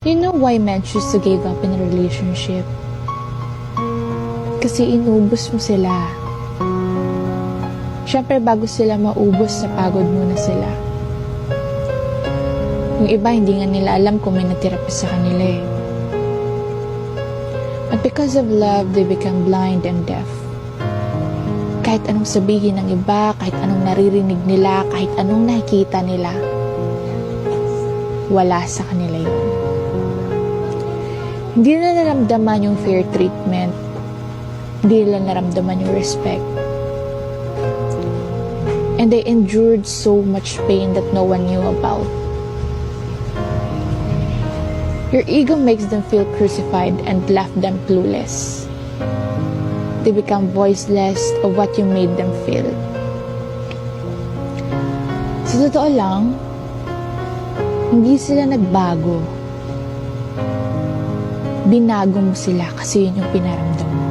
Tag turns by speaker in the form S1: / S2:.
S1: You know why men choose to give up in a relationship? Kasi inubos mo sila. Siyempre, bago sila maubos, napagod muna sila. Yung iba, hindi nga nila alam kung may natira pa sa kanila eh. But because of love, they become blind and deaf. Kahit anong sabihin ng iba, kahit anong naririnig nila, kahit anong nakikita nila, wala sa kanila yun. Hindi nila naramdaman yung fair treatment. Hindi nila naramdaman yung respect. And they endured so much pain that no one knew about. Your ego makes them feel crucified and left them clueless. They become voiceless of what you made them feel. Sa totoo lang, hindi sila nagbago. Binago mo sila kasi yun yung pinaramdam mo.